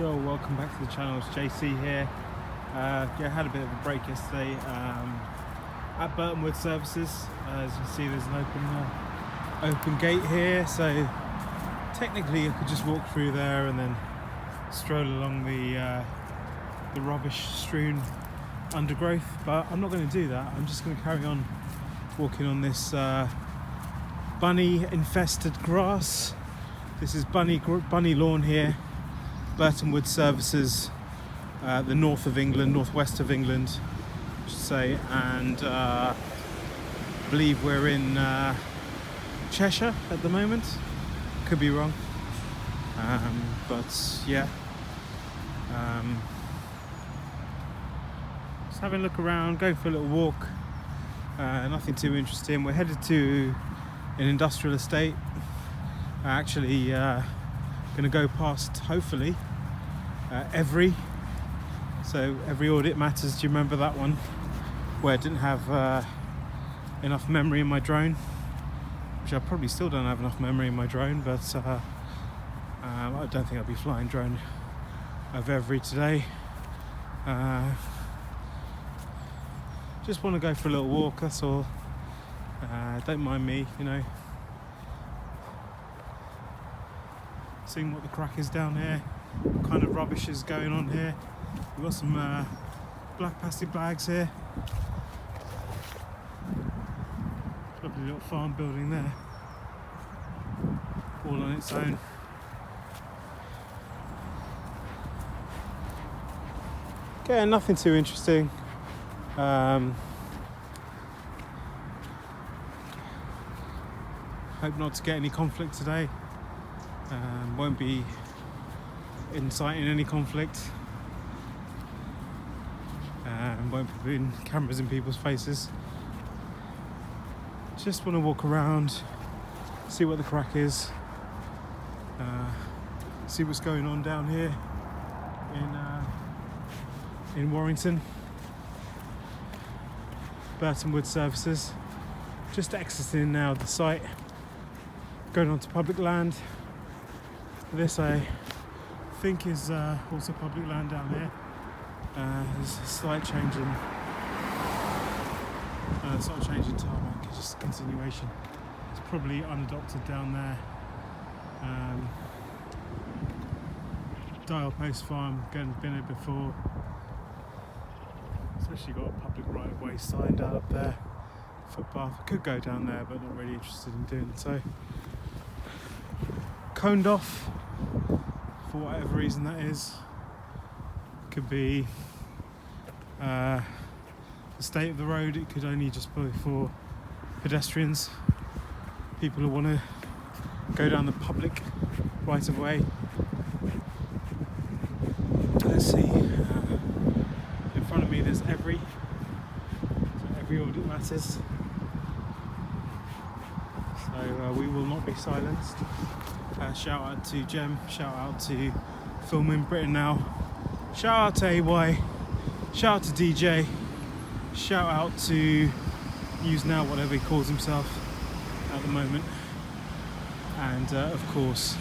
Yo, welcome back to the channel. It's JC here. I had a bit of a break yesterday at Burton Wood Services. As you can see, there's an open gate here, so technically I could just walk through there and then stroll along the rubbish-strewn undergrowth. But I'm not going to do that. I'm just going to carry on walking on this bunny-infested grass. This is bunny lawn here. Burton Wood Services, the north of England, northwest of England, I should say, and I believe we're in Cheshire at the moment. Could be wrong, but yeah. Just having a look around, going for a little walk. Nothing too interesting. We're headed to an industrial estate. Actually, going to go past, hopefully, every Audit Matters. Do you remember that one where I didn't have enough memory in my drone, which I probably still don't have enough memory in my drone, but I don't think I'll be flying drone of every today. Just want to go for a little walk, that's all. Don't mind me, you know. Seeing what the crack is down here, what kind of rubbish is going on here. We've got some black plastic bags here. Lovely little farm building there, all on its own. Okay, nothing too interesting. Hope not to get any conflict today. Won't be inciting any conflict. Won't be putting cameras in people's faces. Just want to walk around, see what the crack is, see what's going on down here in Warrington. Burton Wood Services. Just exiting now the site, going on to public land. This I think is also public land down here. There's a slight change in tarmac, just a continuation. It's probably unadopted down there. Dial Post Farm, been here before. It's actually got a public right of way sign down up there. Footpath, I could go down there, but not really interested in doing so. Coned off, for whatever reason that is. Could be the state of the road. It could only just be for pedestrians, people who want to go down the public right of way. Let's see, in front of me there's every Audit Matters, so we will not be silenced. Shout out to Jem, shout out to Filming Britain Now, shout out to AY, shout out to DJ, shout out to Use Now, whatever he calls himself at the moment, and of course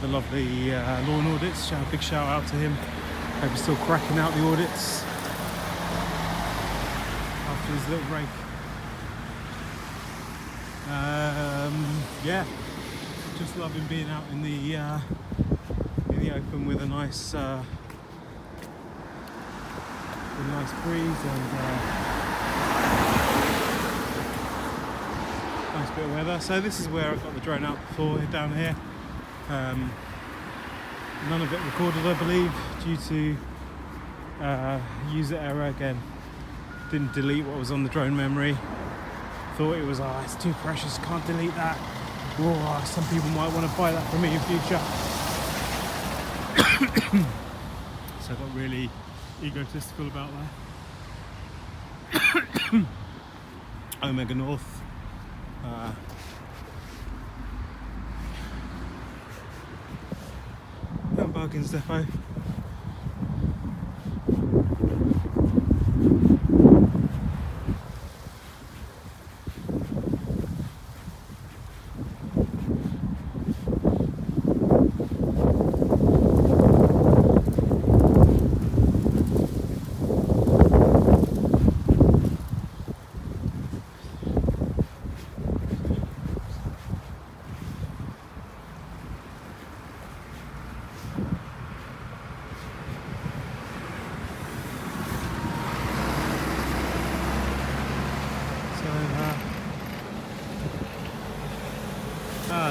the lovely Law and Audits. Big shout out to him. Hope he's still cracking out the audits after his little break. Yeah, just loving being out in the open with a nice breeze and nice bit of weather. So this is where I got the drone out before, down here. None of it recorded, I believe, due to user error again. Didn't delete what was on the drone memory. Thought it was, it's too precious, can't delete that. Whoa, some people might want to buy that from me in future. So I got really egotistical about that. Omega North. Bargains Depot.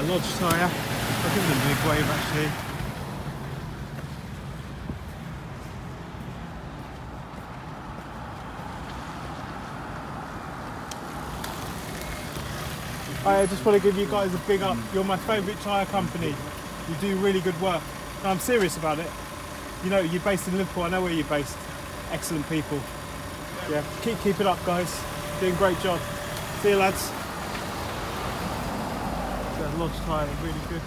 Lodge tyre. I'll give them a big wave actually. I just want to give you guys a big up. You're my favourite tyre company. You do really good work. No, I'm serious about it. You know, you're based in Liverpool. I know where you're based. Excellent people. Yeah, keep it up, guys. Doing a great job. See you, lads. That Lodge tyre, really good.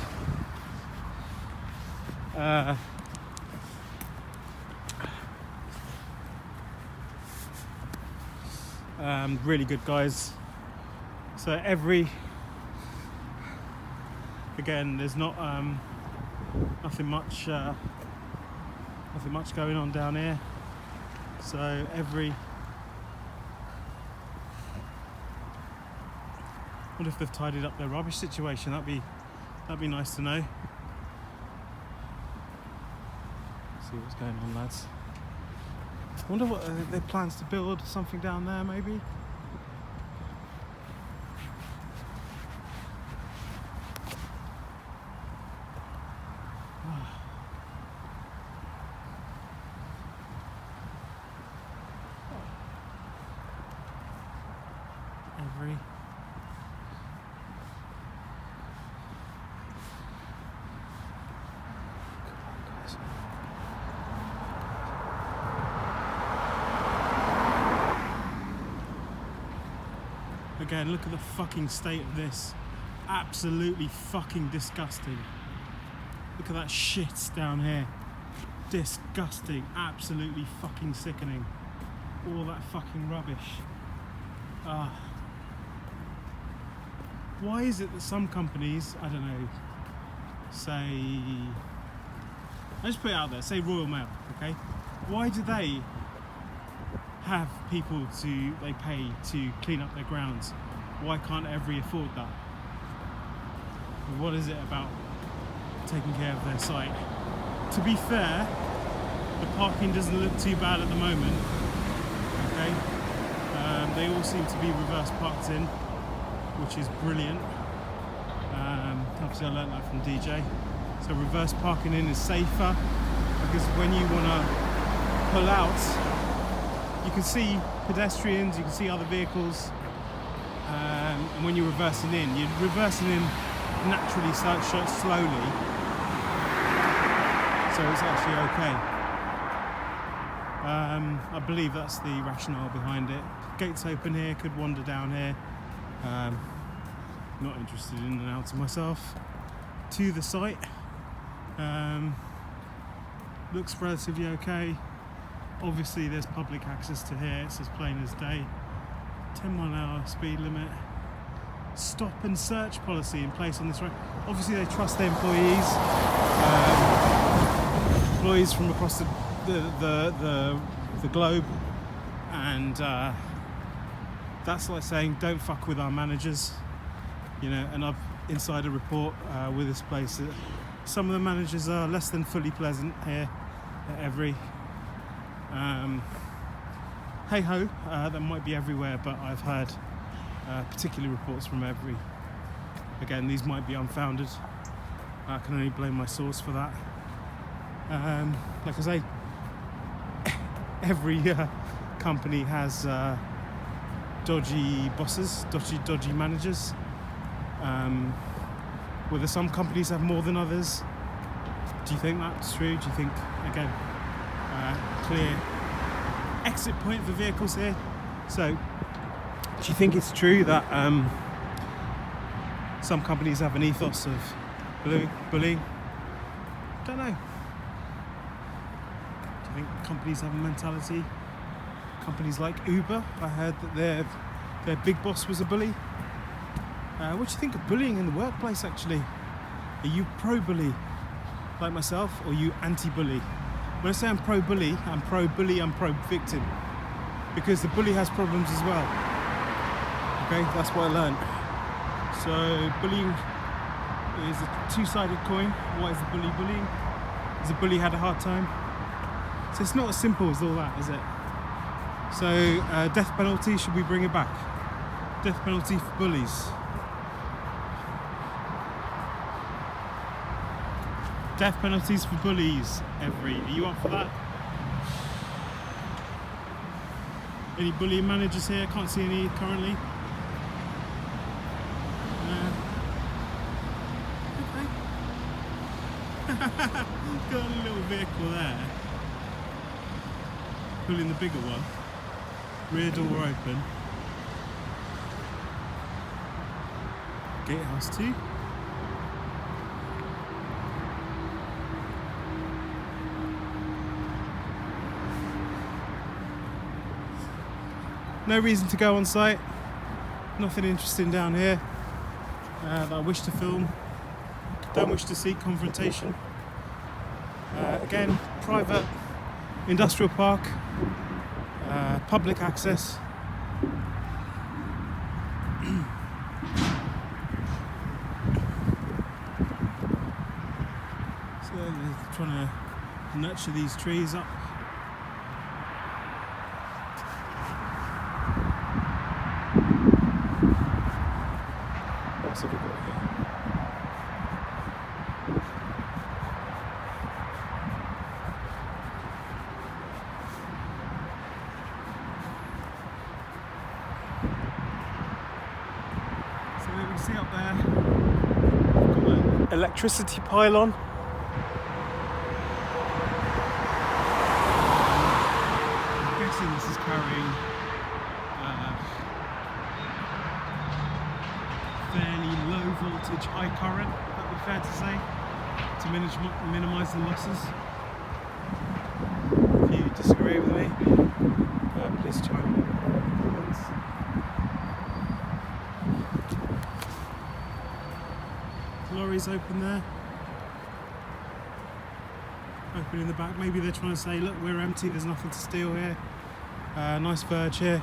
Really good, guys. So again, there's not nothing much going on down here. So I wonder if they've tidied up their rubbish situation. That'd be nice to know. See what's going on, lads. I wonder what their plans to build something down there, maybe. Again, look at the fucking state of this. Absolutely fucking disgusting. Look at that shit down here. Disgusting. Absolutely fucking sickening. All that fucking rubbish. Why is it that some companies, I don't know, say, I just put it out there, say Royal Mail, okay? Why do they have people they pay to clean up their grounds? Why can't every afford that? What is it about taking care of their site? To be fair, the parking doesn't look too bad at the moment, okay? They all seem to be reverse parked in, which is brilliant. Obviously I learned that from DJ. So reverse parking in is safer, because when you want to pull out, you can see pedestrians, you can see other vehicles, and when you're reversing in naturally slowly, so it's actually okay. I believe that's the rationale behind it. Gates open here, could wander down here. Not interested in and out myself. To the site, looks relatively okay. Obviously there's public access to here, it's as plain as day. 10-mile-an-hour speed limit. Stop and search policy in place on this road. Obviously they trust their employees. Employees from across the globe, and that's like saying don't fuck with our managers, you know. And I've insider report with this place that some of the managers are less than fully pleasant here at Every. Hey ho, that might be everywhere, but I've heard particular reports from Every. Again, these might be unfounded. I can only blame my source for that. Like I say, every company has dodgy bosses, dodgy managers. Whether some companies have more than others, do you think that's true? Do you think, again, clear exit point for vehicles here? So, do you think it's true that some companies have an ethos of bullying? Don't know. Do you think companies have a mentality? Companies like Uber, I heard that their big boss was a bully. What do you think of bullying in the workplace, actually? Are you pro-bully, like myself, or are you anti-bully? When I say I'm pro-bully, I'm pro-victim. Because the bully has problems as well. Okay, that's what I learned. So, bullying is a two-sided coin. Why is the bully bullying? Because the bully had a hard time. So it's not as simple as all that, is it? So, death penalty, should we bring it back? Death penalty for bullies. Death penalties for bullies. Are you up for that? Any bullying managers here? Can't see any currently. Okay. Got a little vehicle there. Pulling the bigger one. Rear door open. Gatehouse 2. No reason to go on site. Nothing interesting down here that I wish to film. Don't wish to seek confrontation. Again, private industrial park, public access. So they're trying to nurture these trees up. What's have we got here? So we can see up there, we've got an electricity pylon. I'm guessing this is carrying fairly low voltage, high current, that would be fair to say, to minimise the losses. If you disagree with me, please chime in the comments. Lorries open there. Open in the back. Maybe they're trying to say, look, we're empty, there's nothing to steal here. Nice verge here.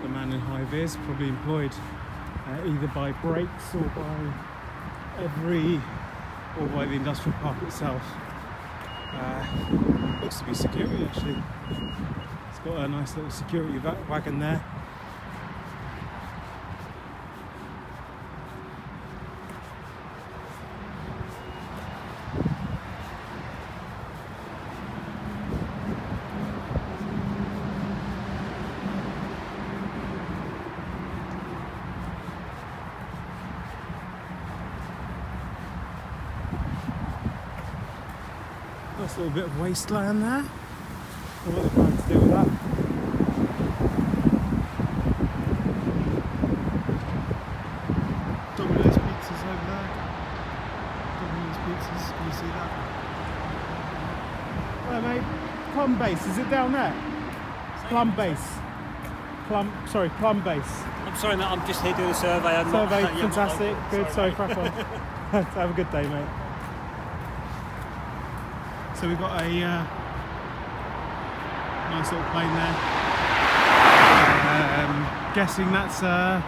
The man in high vis, probably employed either by brakes or by the industrial park itself. Looks to be security actually. It's got a nice little security wagon there. Nice little bit of wasteland there. I don't know what they're trying to do with that. Domino's pizzas over there. Domino's pizzas, can you see that? Hello mate, Plum Base, is it down there? Plum Base. Plum Base. I'm sorry mate, I'm just here doing a survey. Fantastic, good, sorry, crack on. Have a good day mate. So we've got a nice little plane there. Guessing that's a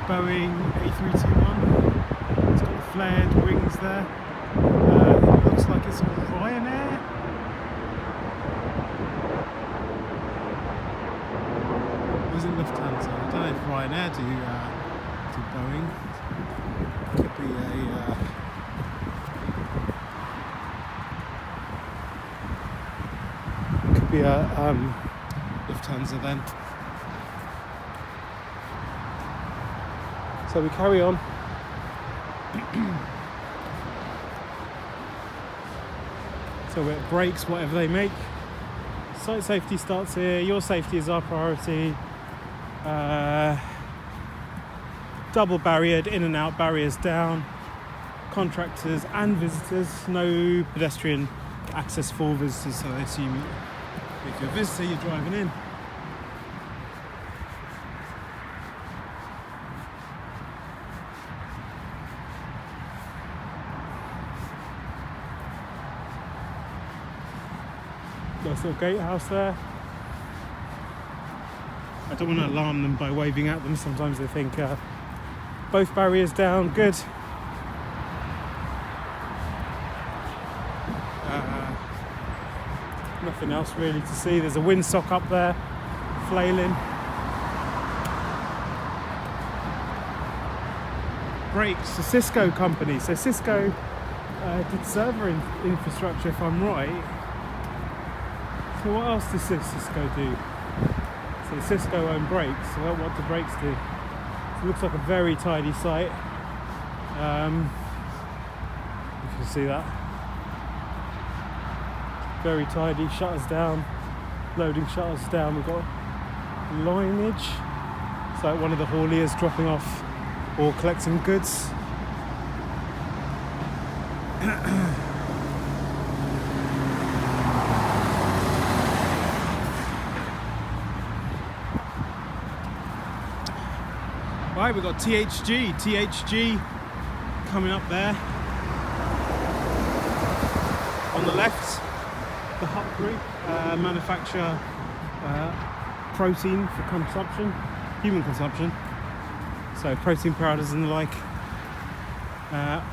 Boeing A321. It's got the flared wings there. It looks like it's a Ryanair. Or is it Lufthansa? I don't know if Ryanair do Boeing. Could be a Lufthansa then. So we carry on. So we're at brakes, whatever they make. Site safety starts here. Your safety is our priority. Double barriered, in and out, barriers down. Contractors and visitors. No pedestrian access for visitors, so I assume if you're a visitor, you're driving in. Nice little gatehouse there. I don't want to alarm them by waving at them. Sometimes they think both barriers down, good. Nothing else really to see. There's a windsock up there flailing. Brakes, a Cisco company. So Cisco did server infrastructure, if I'm right. So what else does Cisco do? So Cisco own brakes. So what do brakes do? So it looks like a very tidy site. You can see that. Very tidy, shutters down, loading shutters down. We've got lineage. So one of the hauliers dropping off or collecting goods. Right, we've got THG coming up there. On the left, the Hut Group manufacture protein for consumption, human consumption. So protein powders and the like.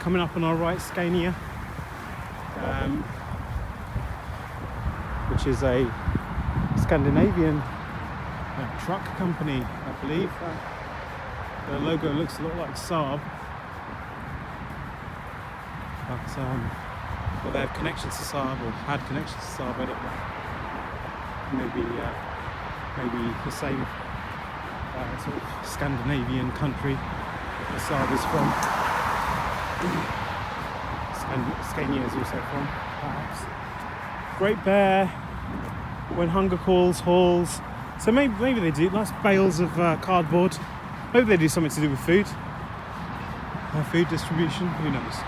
Coming up on our right, Scania, which is a Scandinavian truck company, I believe. The logo looks a lot like Saab, but they have connections to Saab, or had connections to Saab. I don't know. Maybe the same sort of Scandinavian country that Saab is from. Scania is also from, perhaps. Great Bear, when hunger calls, hauls. So maybe they do nice bales of cardboard. Maybe they do something to do with food. Food distribution, who knows?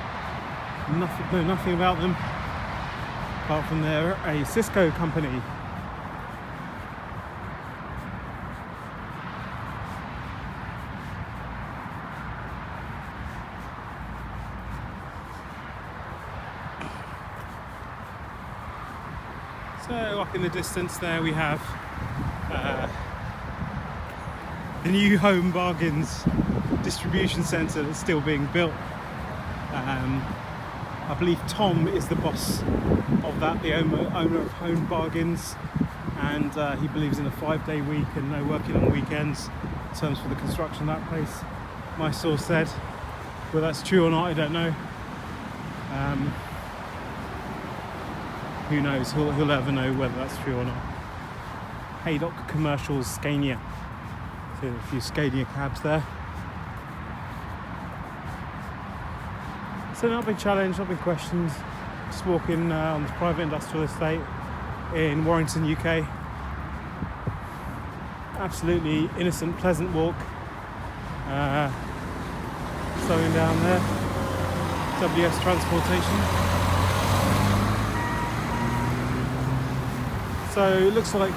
Know nothing about them, apart from they're a Cisco company. So up in the distance there we have the new Home Bargains distribution centre that's still being built. I believe Tom is the boss of that, the owner of Home Bargains, and he believes in a 5-day week and no working on weekends in terms for the construction of that place. My source said, whether that's true or not, I don't know. Who knows? He'll ever know whether that's true or not. Haydock Commercials, Scania. So a few Scania cabs there. So not been challenged, not been questioned. Just walking on this private industrial estate in Warrington, UK. Absolutely innocent, pleasant walk. Slowing down there. WS Transportation. So it looks like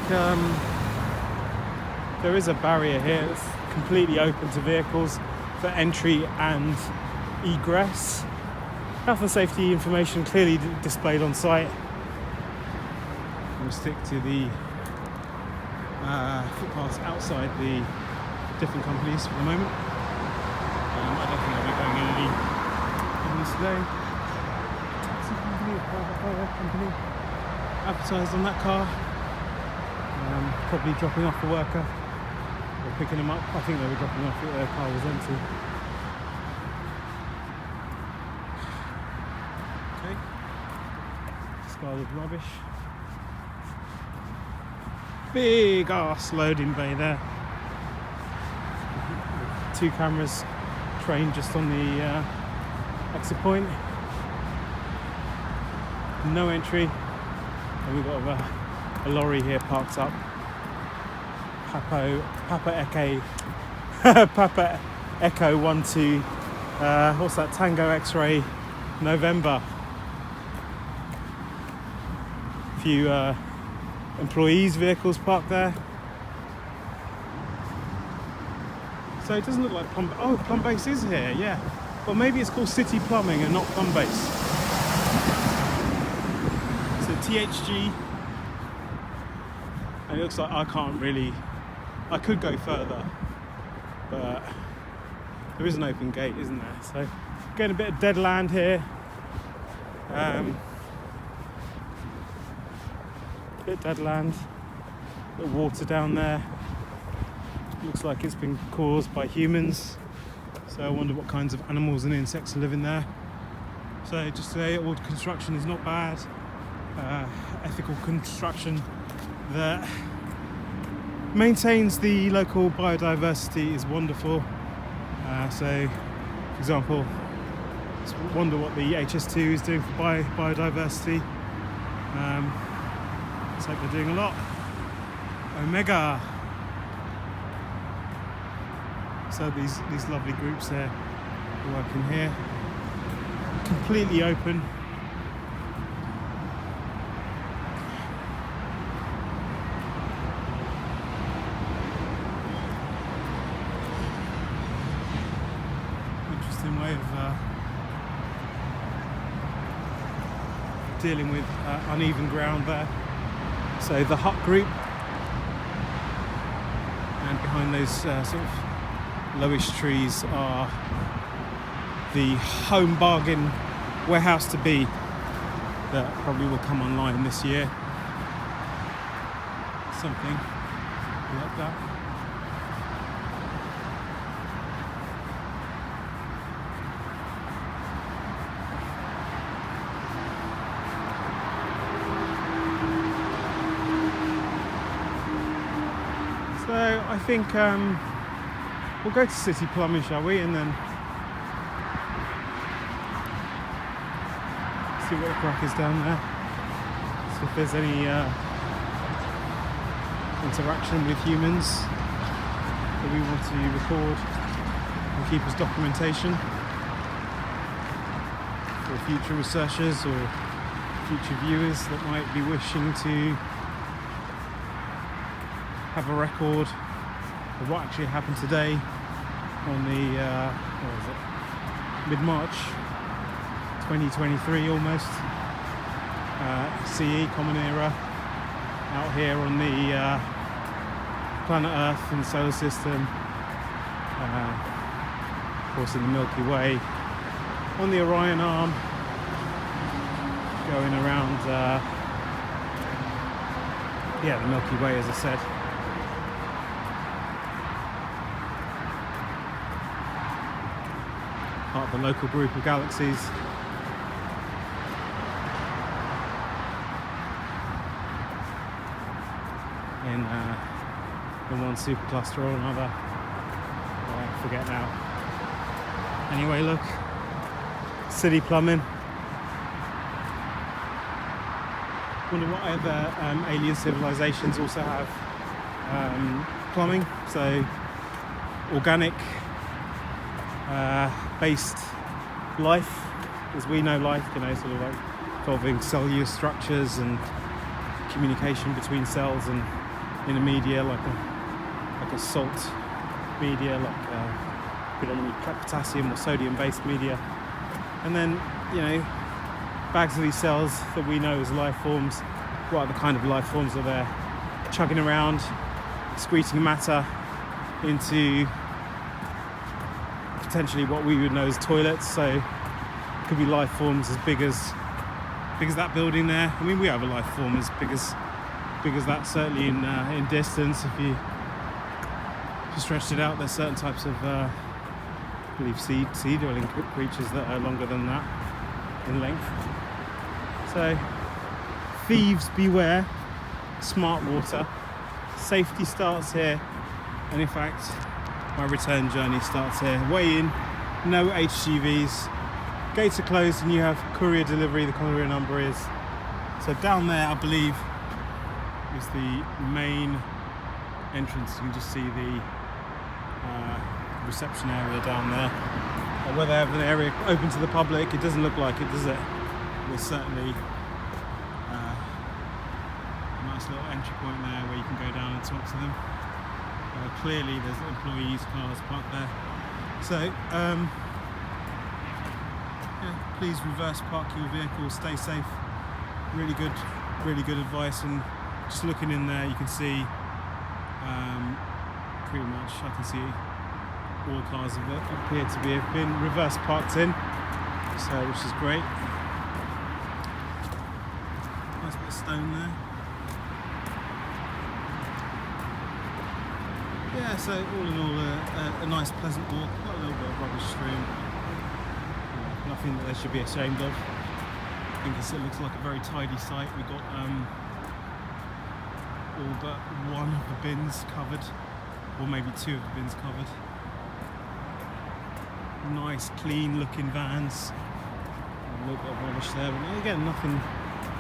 there is a barrier here that's completely open to vehicles for entry and egress. Health and safety information clearly displayed on site. We'll stick to the footpaths outside the different companies for the moment. I don't think I'll be going in any companies today. Taxi company, a private hire company advertised on that car. Probably dropping off a worker or picking them up. I think they were dropping off, their car was empty. Okay, discarded rubbish. Big ass loading bay there. 2 cameras trained just on the exit point. No entry. And we've got a lorry here parked up. Papa Echo 12. What's that? Tango X-ray November. A few employees' vehicles parked there. So it doesn't look like Plum. Oh, Plumbase is here. Yeah. Well, maybe it's called City Plumbing and not Plumbase. So THG. And it looks like I could go further, but there is an open gate, isn't there? So getting a bit of dead land here. Bit dead land, bit of water down there. Looks like it's been caused by humans. So I wonder what kinds of animals and insects are living there. So just to say, all construction is not bad. Ethical construction that maintains the local biodiversity is wonderful. So, for example, just wonder what the HS2 is doing for biodiversity. Looks like they're doing a lot. Omega. So these lovely groups there working here, completely open. Interesting way of dealing with uneven ground there. So the hut group, and behind those sort of lowish trees are the home bargain warehouse to be that probably will come online this year. Something like that. So I think we'll go to City Plumbing, shall we, and then see what the crack is down there. See if there's any interaction with humans that we want to record and keep as documentation for future researchers or future viewers that might be wishing to have a record of what actually happened today on the what was it, mid-March 2023 almost, CE Common Era, out here on the planet Earth and the solar system, of course in the Milky Way, on the Orion Arm, going around the Milky Way, as I said. Part of the local group of galaxies. In one supercluster or another. I forget now. Anyway, look. City Plumbing. Wonder what other alien civilizations also have plumbing. So organic based life, as we know life, sort of like involving cellular structures and communication between cells and in a media like a salt media, like predominantly potassium or sodium based media, and then bags of these cells that we know as life forms. What are the kind of life forms that they're chugging around, excreting matter into potentially what we would know as toilets? So it could be life forms as big as that building there. I mean, we have a life form as big as that, certainly in distance. If you stretched it out, there's certain types of I believe sea-dwelling creatures that are longer than that in length. So thieves beware, smart water. Safety starts here, and in fact my return journey starts here. Way in, no HGVs, gates are closed, and you have courier delivery. The courier number is, so down there I believe is the main entrance. You can just see the reception area down there. Whether they have an area open to the public, it doesn't look like it, does it? There's certainly a nice little entry point there where you can go down and talk to them. Clearly there's employees' cars parked there. So please reverse park your vehicle, stay safe. Really good advice. And just looking in there, you can see pretty much, I can see all cars appear to have been reverse parked in, so which is great. Nice bit of stone there. Yeah, so all in all, a nice pleasant walk. Got a little bit of rubbish strewn. Nothing that they should be ashamed of. I think it looks like a very tidy site. We got all but one of the bins covered, or maybe two of the bins covered. Nice, clean looking vans. A little bit of rubbish there, but again, nothing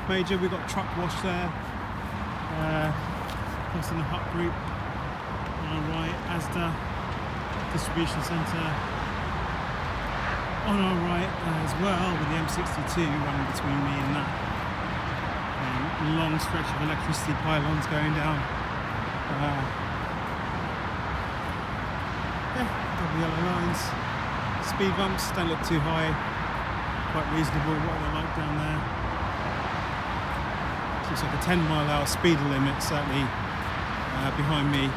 major. We got truck wash there. Across in the hut group. On our right, Asda distribution centre. On our right as well, with the M62 running between me and that. Long stretch of electricity pylons going down. Double yellow lines. Speed bumps don't look too high. Quite reasonable. What are they like down there? Looks like a 10-mile-an-hour speed limit, certainly behind me.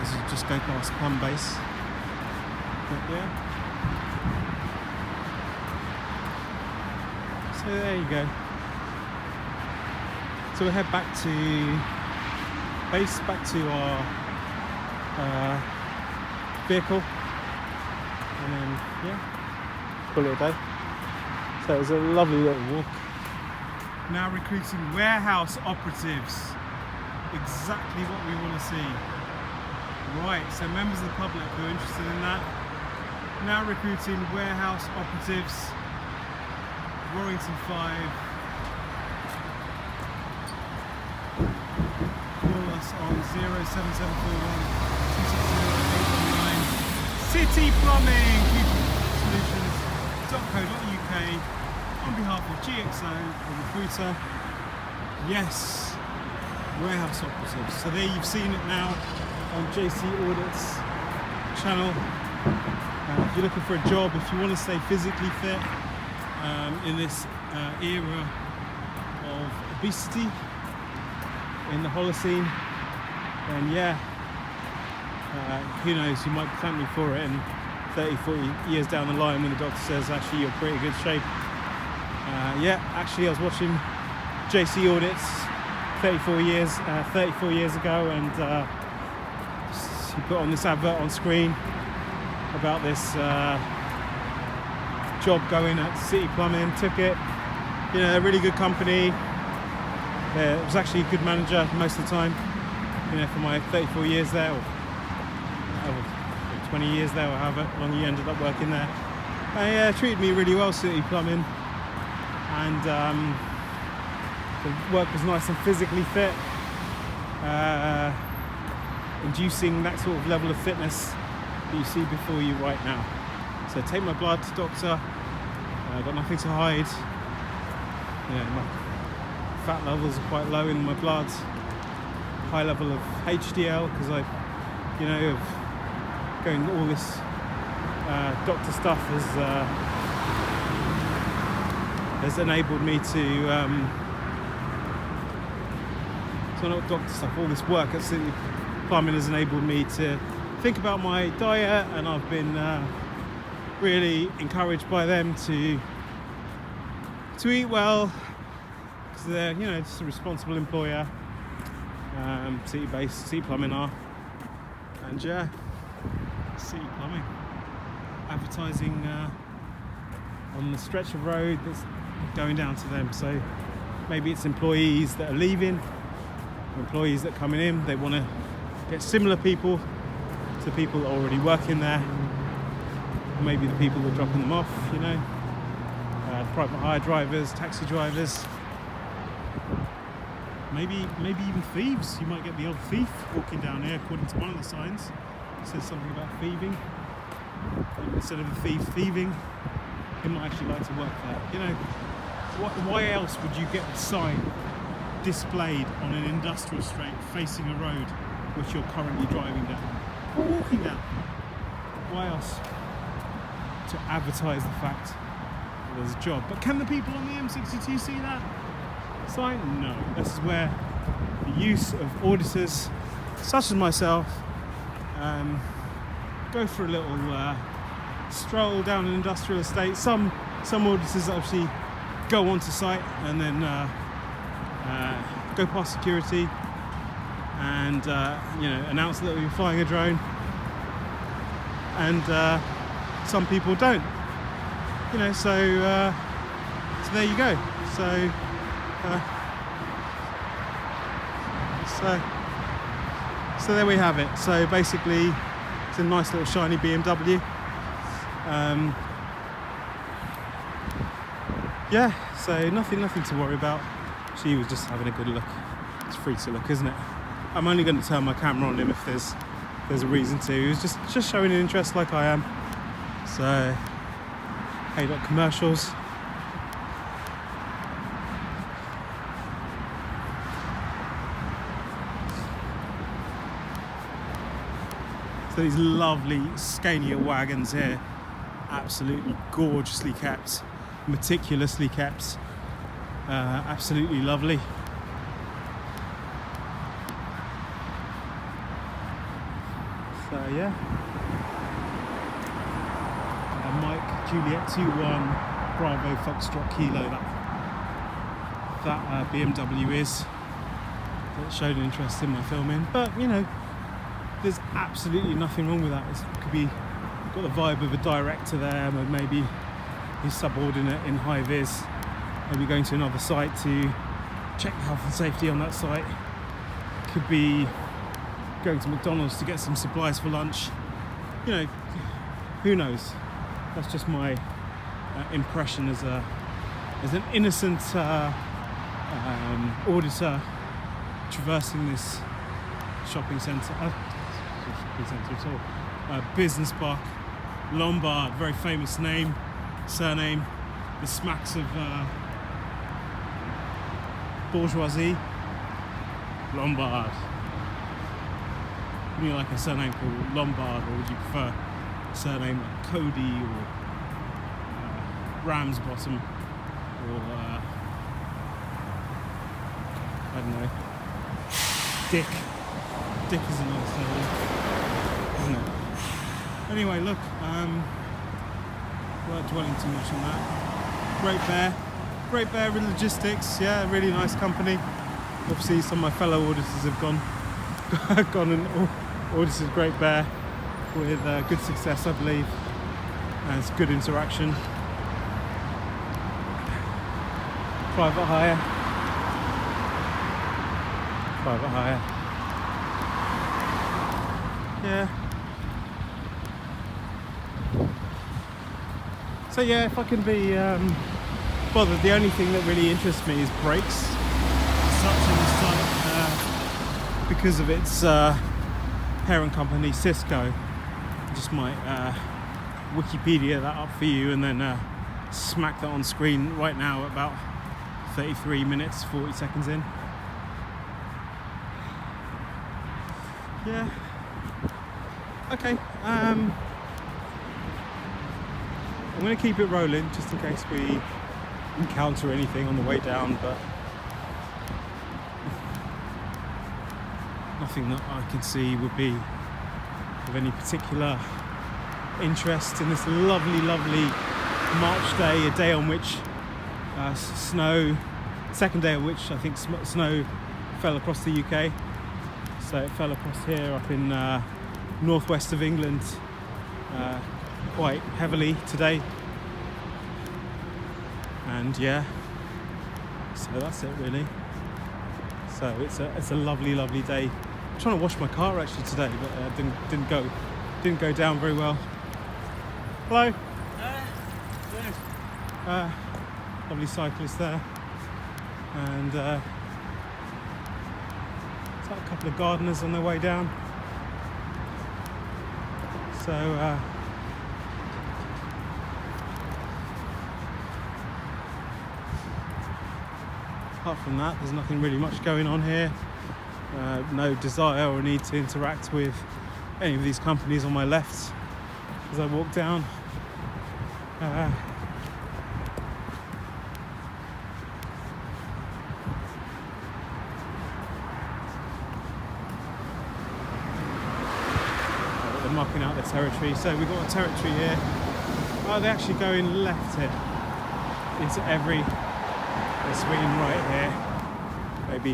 As you just go past Plum Base. But yeah. So there you go. So we'll head back to base, back to our vehicle, and then yeah, call it a day. So it was a lovely little walk. Now recruiting warehouse operatives. Exactly what we want to see. Right, so members of the public who are interested in that. Now recruiting warehouse operatives. Warrington 5. Call us on 07741 260 819. City Plumbing Solutions.co.uk on behalf of GXO, the recruiter. Yes, warehouse operatives. So there you've seen it now on JC Audit's channel. If you're looking for a job, if you want to stay physically fit in this era of obesity in the Holocene, then yeah, who knows, you might thank me for it in 30, 40 years down the line when the doctor says actually you're pretty good shape. Yeah, actually I was watching JC Audits 34 years ago, and he put on this advert on screen about this job going at City Plumbing. Took it, you know, a really good company. Yeah, it was actually a good manager most of the time, you know, for my 34 years there, or 20 years there, or however long you ended up working there. They treated me really well, City Plumbing, and the work was nice and physically fit, inducing that sort of level of fitness that you see before you right now. So take my blood, doctor. I've got nothing to hide. Yeah, my fat levels are quite low in my blood. High level of HDL because I, you know, of going all this doctor stuff has enabled me to. So not doctor stuff. All this work at City Plumbing has enabled me to think about my diet, and I've been really encouraged by them to eat well, because they're, you know, just a responsible employer. City Plumbing are, and yeah, City Plumbing advertising on the stretch of road that's going down to them. So maybe it's employees that are leaving, employees that are coming in. They want to get similar people to people that are already working there. Maybe the people that are dropping them off, you know, private hire drivers, taxi drivers, maybe even thieves. You might get the odd thief walking down here, according to one of the signs. It says something about thieving. Instead of a thief thieving, he might actually like to work there. You know, why else would you get a sign displayed on an industrial street facing a road which you're currently driving down or walking down? Why else? To advertise the fact that there's a job. But can the people on the M62 see that sign? No. This is where the use of auditors such as myself go for a little stroll down an industrial estate. Some auditors actually go onto site and then go past security, and announce that we're flying a drone, and some people don't. So there you go. So there we have it. So basically, it's a nice little shiny BMW. Yeah, so nothing to worry about. She was just having a good look. It's free to look, isn't it? I'm only going to turn my camera on him if there's a reason to. He was just showing an interest like I am. So, hey, look, commercials. So these lovely Scania wagons here, absolutely gorgeously kept, meticulously kept, absolutely lovely. So yeah, Mike Juliet 21 Bravo Foxtrot Kilo, that BMW is, that showed an interest in my filming, but there's absolutely nothing wrong with that. It could be got the vibe of a director there, but maybe his subordinate in high vis, maybe going to another site to check the health and safety on that site. Could be going to McDonald's to get some supplies for lunch. Who knows? That's just my impression as an innocent auditor traversing this shopping centre. Business park, Lombard, very famous name, surname. The smacks of bourgeoisie. Lombard. Would you like a surname called Lombard, or would you prefer a surname like Cody or Ramsbottom, or I don't know, Dick? Dick is another surname. Anyway, look, without dwelling too much on that. Great Bear Logistics, yeah, really nice company. Obviously, some of my fellow auditors have gone and audited Great Bear with good success, I believe, and it's good interaction. Private hire. Yeah. So yeah, if I can be bothered, the only thing that really interests me is brakes. Such on this site, because of its parent company Cisco. I just might Wikipedia that up for you and then smack that on screen right now, about 33 minutes 40 seconds in. Yeah. Okay. I'm going to keep it rolling just in case we encounter anything on the way down, but nothing that I can see would be of any particular interest in this lovely March day, a day on which second day of which I think snow fell across the UK. So it fell across here up in northwest of England quite heavily today, and yeah, so that's it really. So it's a lovely day. I'm trying to wash my car actually today, but didn't go down very well. Hello. Lovely cyclist there, and a couple of gardeners on their way down. So apart from that, there's nothing really much going on here. No desire or need to interact with any of these companies on my left as I walk down. They're marking out their territory. So we've got a territory here. Oh, they're actually going left here into every. They're swinging right here. Maybe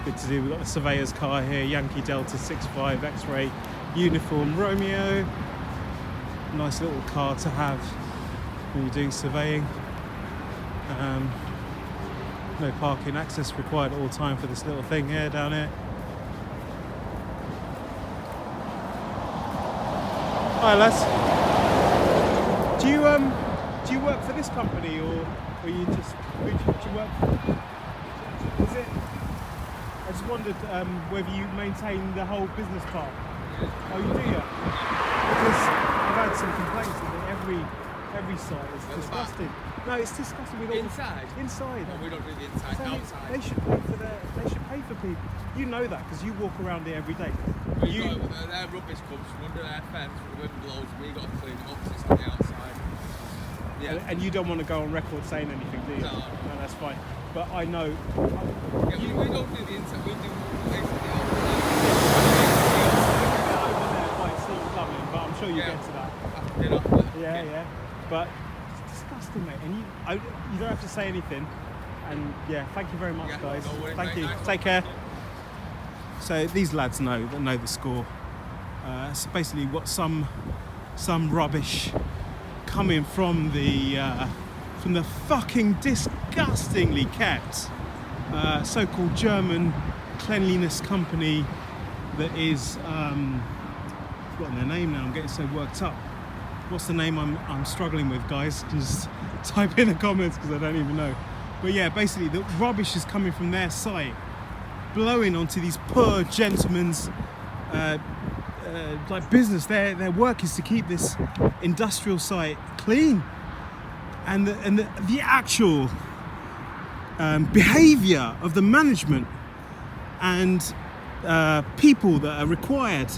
Good to do. We've got the surveyor's car here, Yankee Delta 65 X-ray uniform Romeo. Nice little car to have when you're doing surveying. No parking, access required at all time for this little thing here down here. Hi lads. Do you work for this company or you just who do you work for? Is it? I just wondered whether you maintain the whole business park. Oh, you do, yeah? Because I've had some complaints that every site is disgusting. No, it's disgusting with all inside. Inside. No, we don't do the inside. So outside. They should pay for people. You know that because you walk around here every day. Their rubbish comes from under their fence. The wind blows. We got to clean it up. 'Cause it's on the outside. Yeah. And you don't want to go on record saying anything, do you? No. No, that's fine. But I know. Yeah, we don't do the inside. We do basically the outside. Over there by Sea Plumbing, but I'm sure you get to that. After dinner. Yeah. But it's disgusting, mate. And you don't have to say anything. And yeah, thank you very much, guys. No worries, Thank mate. you. Nice Take care. So these lads know the score. It's basically what some rubbish coming from the fucking disgustingly kept so-called German cleanliness company that is I've forgotten their name now. I'm getting so worked up. What's the name I'm struggling with, guys? Just type in the comments because I don't even know. But yeah, basically the rubbish is coming from their site, blowing onto these poor gentlemen's like business. Their work is to keep this industrial site clean, and the actual behaviour of the management and people that are required,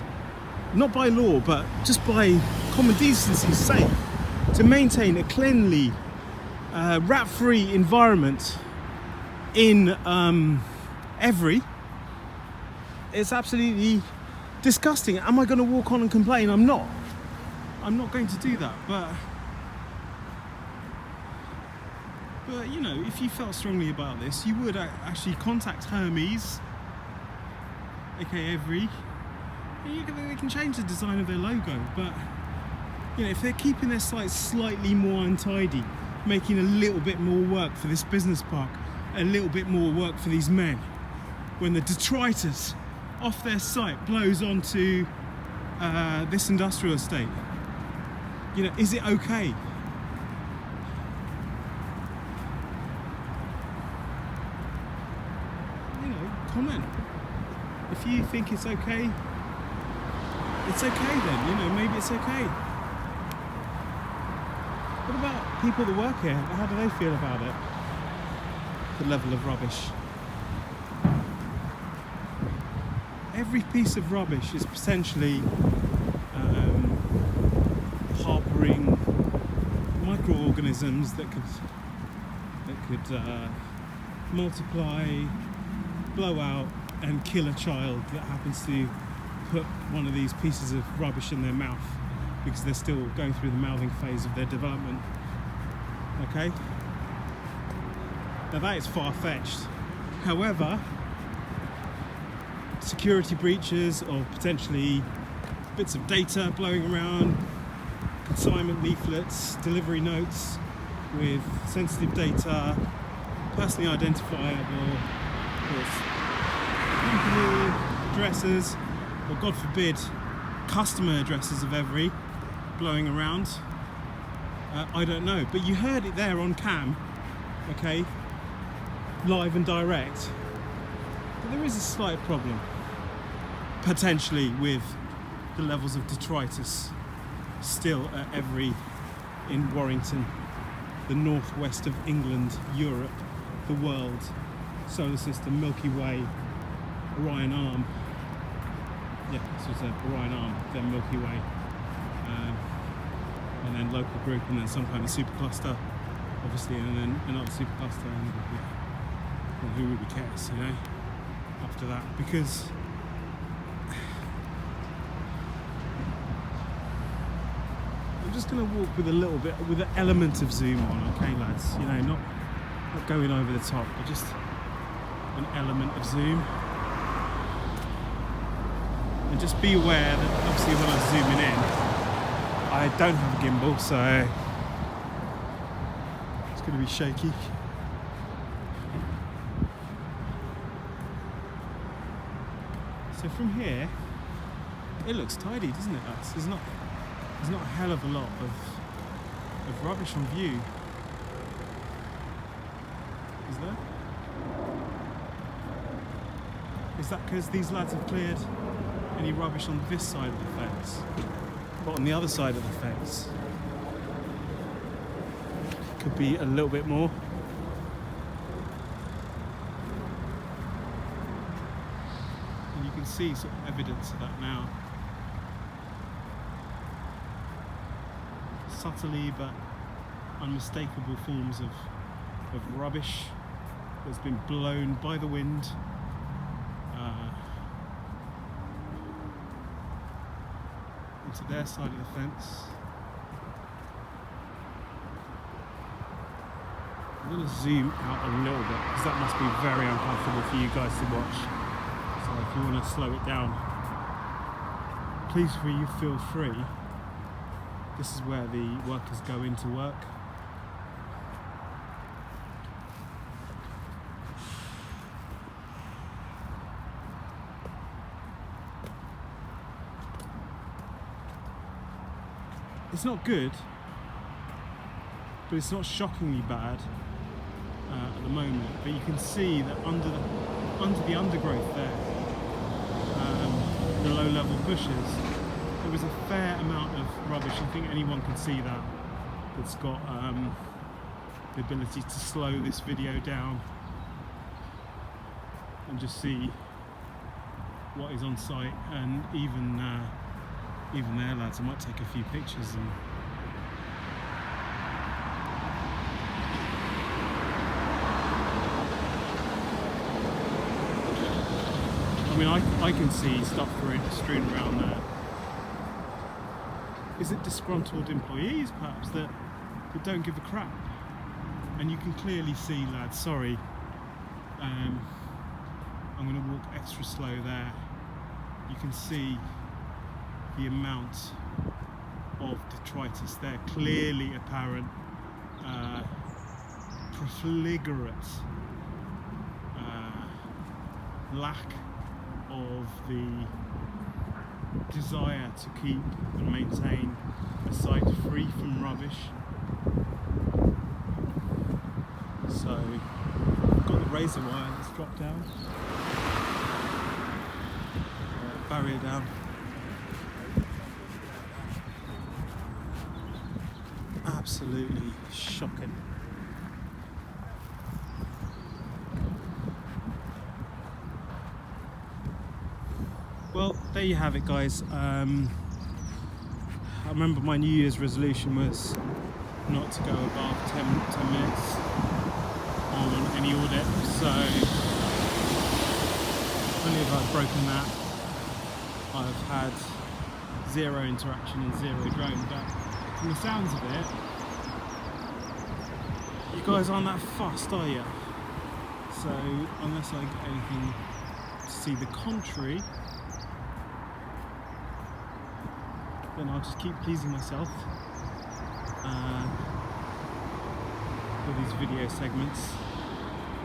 not by law but just by common decency's sake, to maintain a cleanly, rat-free environment in Every. It's absolutely disgusting. Am I going to walk on and complain? I'm not going to do that. But you know, if you felt strongly about this, you would actually contact Hermes, aka Every. They can change the design of their logo, but you know, if they're keeping their site slightly more untidy, making a little bit more work for this business park, a little bit more work for these men, when the detritus off their site blows onto this industrial estate, you know, is it okay? You know, comment. If you think it's okay, it's okay then, you know, maybe it's okay. What about people that work here? How do they feel about it? The level of rubbish. Every piece of rubbish is potentially harbouring microorganisms that could multiply, blow out, and kill a child that happens to put one of these pieces of rubbish in their mouth because they're still going through the mouthing phase of their development. Okay? Now that is far-fetched. However, security breaches or potentially bits of data blowing around, consignment leaflets, delivery notes with sensitive data, personally identifiable company addresses, or God forbid, customer addresses of Every blowing around. I don't know, but you heard it there on cam, okay, live and direct. But there is a slight problem, potentially, with the levels of detritus still at Every in Warrington, the northwest of England, Europe, the world, solar system, Milky Way, Orion Arm. Yeah, this was Orion Arm, then Milky Way, and then local group, and then some kind of supercluster, obviously, and then another supercluster, and yeah, well, who really cares, you know, after that, because I'm just going to walk with a little bit, with an element of zoom on, okay, lads, you know, not going over the top, but just an element of zoom. And just be aware that obviously when I'm zooming in, I don't have a gimbal, so it's going to be shaky. So from here, it looks tidy, doesn't it, lads? There's not a hell of a lot of rubbish on view. Is there? Is that because these lads have cleared any rubbish on this side of the fence? But on the other side of the fence, could be a little bit more. And you can see sort of evidence of that now. Subtly but unmistakable forms of rubbish that's been blown by the wind into their side of the fence. I'm going to zoom out a little bit because that must be very uncomfortable for you guys to watch. So if you want to slow it down, please feel free. This is where the workers go into work. It's not good, but it's not shockingly bad at the moment. But you can see that under the undergrowth there, the low-level bushes, there was a fair amount of rubbish. I think anyone can see that that's got the ability to slow this video down and just see what is on site. And even there, lads, I might take a few pictures and I mean, I can see stuff strewn around there. Is it disgruntled employees, perhaps, that don't give a crap? And you can clearly see, lads, sorry, I'm going to walk extra slow there. You can see the amount of detritus there, clearly apparent, profligate lack of the desire to keep and maintain a site free from rubbish. So I've got the razor wire that's dropped down, barrier down. Absolutely shocking. Well, there you have it, guys. I remember my New Year's resolution was not to go above 10 minutes on any audit, so only if I've broken that. I've had zero interaction and zero drone, but from the sounds of it, you guys aren't that fussed, are you? So unless I get anything to see the contrary, then I'll just keep pleasing myself with these video segments.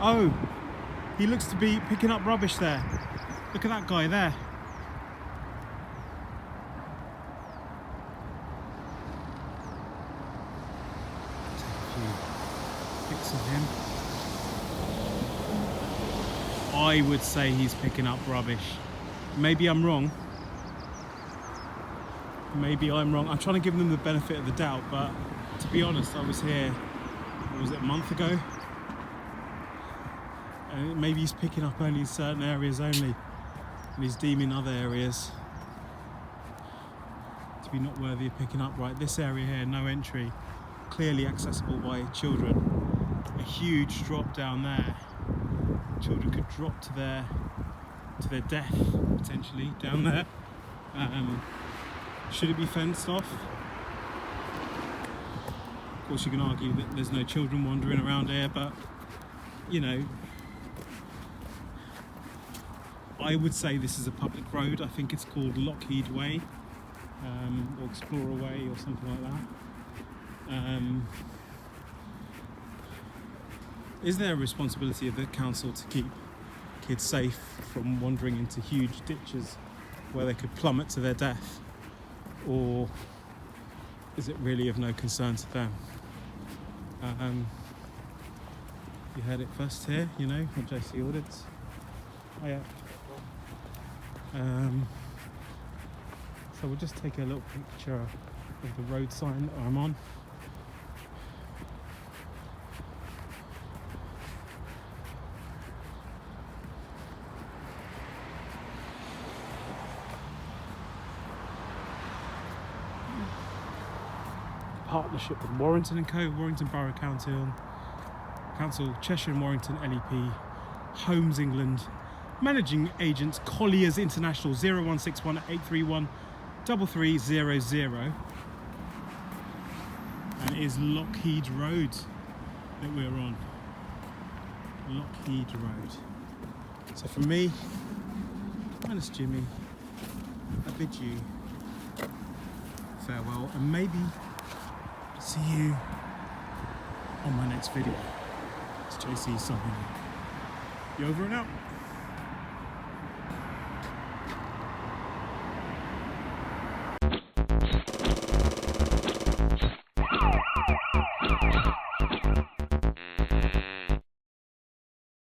Oh, he looks to be picking up rubbish there. Look at that guy there. Pics of him. I would say he's picking up rubbish. Maybe I'm wrong. Maybe I'm wrong. I'm trying to give them the benefit of the doubt, but to be honest, I was here, what was it, a month ago? And maybe he's picking up only in certain areas only, and he's deeming other areas to be not worthy of picking up. Right, this area here, no entry, clearly accessible by children. A huge drop down there. Children could drop to their death potentially down there. Should it be fenced off? Of course, you can argue that there's no children wandering around here, but you know, I would say this is a public road. I think it's called Lockheed Way, or Explorer Way, or something like that. Is there a responsibility of the council to keep kids safe from wandering into huge ditches where they could plummet to their death? Or is it really of no concern to them? You heard it first here, you know, on JC Audits. Oh yeah. So we'll just take a little picture of the road sign that I'm on. Partnership with Warrington & Co, Warrington Borough Council, Cheshire and Warrington LEP, Homes England, Managing Agents Colliers International 0161 831 3300, and it is Lockheed Road that we're on. Lockheed Road. So from me, minus Jimmy, I bid you farewell, and maybe see you on my next video. It's JC signing. You over and out.